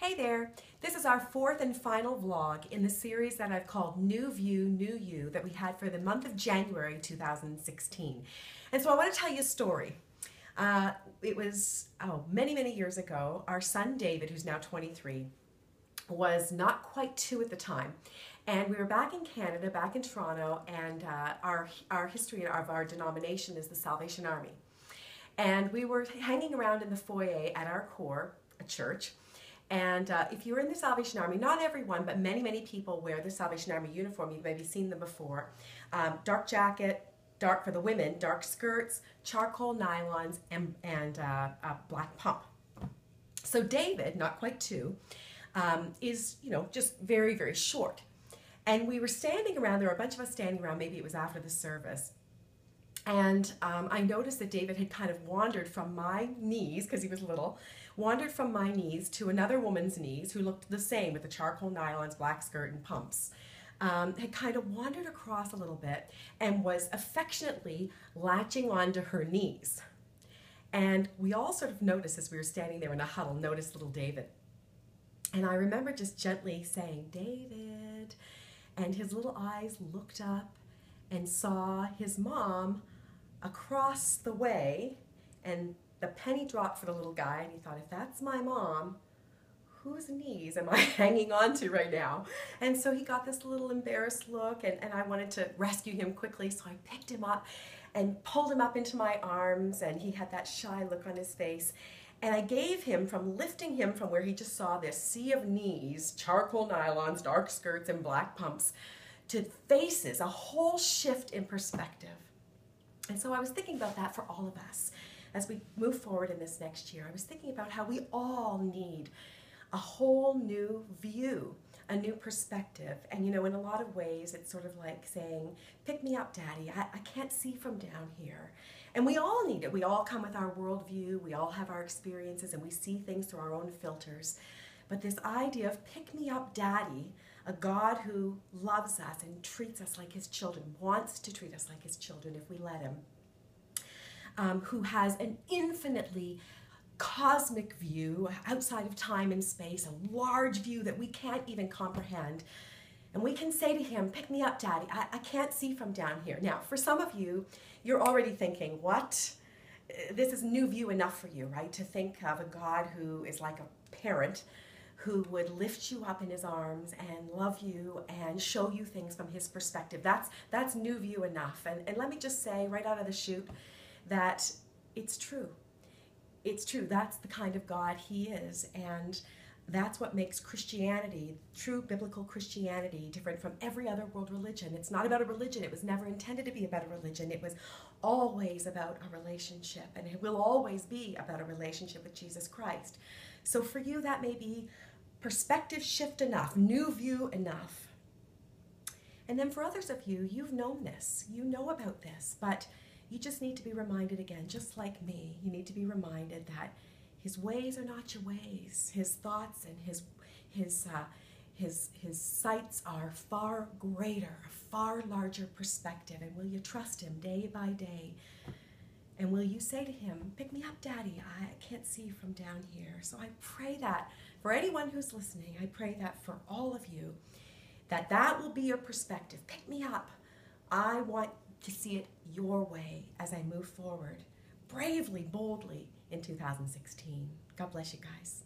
Hey there! This is our fourth and final vlog in the series that I've called New View, New You that we had for the month of January 2016. And so I want to tell you a story. It was many years ago. Our son David, who's now 23, was not quite 2 at the time. And we were back in Canada, back in Toronto, and our history of our denomination is the Salvation Army. And we were hanging around in the foyer at our core, a church. And if you're in the Salvation Army, not everyone, but many people wear the Salvation Army uniform. You've maybe seen them before. Dark jacket, dark for the women, dark skirts, charcoal nylons, and a black pump. So David, not quite 2, is, just very short. And we were standing around, there were a bunch of us standing around, maybe it was after the service. And I noticed that David had kind of wandered from my knees, because he was little, wandered from my knees to another woman's knees who looked the same with the charcoal nylons, black skirt, and pumps. Had kind of wandered across a little bit and was affectionately latching onto her knees. And we all sort of noticed as we were standing there in a huddle, noticed little David. And I remember just gently saying, "David," and his little eyes looked up and saw his mom across the way, and the penny dropped for the little guy, and he thought, if that's my mom, whose knees am I hanging on to right now? And so he got this little embarrassed look, and I wanted to rescue him quickly, so I picked him up and pulled him up into my arms, and he had that shy look on his face. And I gave him, from lifting him from where he just saw this sea of knees, charcoal nylons, dark skirts, and black pumps, to faces, a whole shift in perspective. And so I was thinking about that for all of us as we move forward in this next year. I was thinking about how we all need a whole new view, a new perspective. And in a lot of ways, it's sort of like saying, "Pick me up, Daddy. I can't see from down here." And we all need it. We all come with our worldview. We all have our experiences, and we see things through our own filters. But this idea of "Pick me up, Daddy," a God who loves us and treats us like his children, wants to treat us like his children if we let him, who has an infinitely cosmic view outside of time and space, a large view that we can't even comprehend. And we can say to him, "Pick me up, Daddy. I can't see from down here." Now, for some of you, you're already thinking, what? This is new view enough for you, right? To think of a God who is like a parent who would lift you up in his arms and love you and show you things from his perspective. That's new view enough. And let me just say right out of the chute that it's true. It's true. That's the kind of God he is. And that's what makes Christianity, true biblical Christianity, different from every other world religion. It's not about a religion. It was never intended to be about a religion. It was always about a relationship, and it will always be about a relationship with Jesus Christ. So for you, that may be perspective shift enough, new view enough. And then for others of you, you've known this. You know about this, but you just need to be reminded again, just like me. You need to be reminded that his ways are not your ways. His thoughts and his sights are far greater, a far larger perspective. And will you trust him day by day? And will you say to him, "Pick me up, Daddy. I can't see from down here." So I pray that for anyone who's listening, I pray that for all of you, that will be your perspective. Pick me up. I want to see it your way as I move forward, bravely, boldly, in 2016. God bless you guys.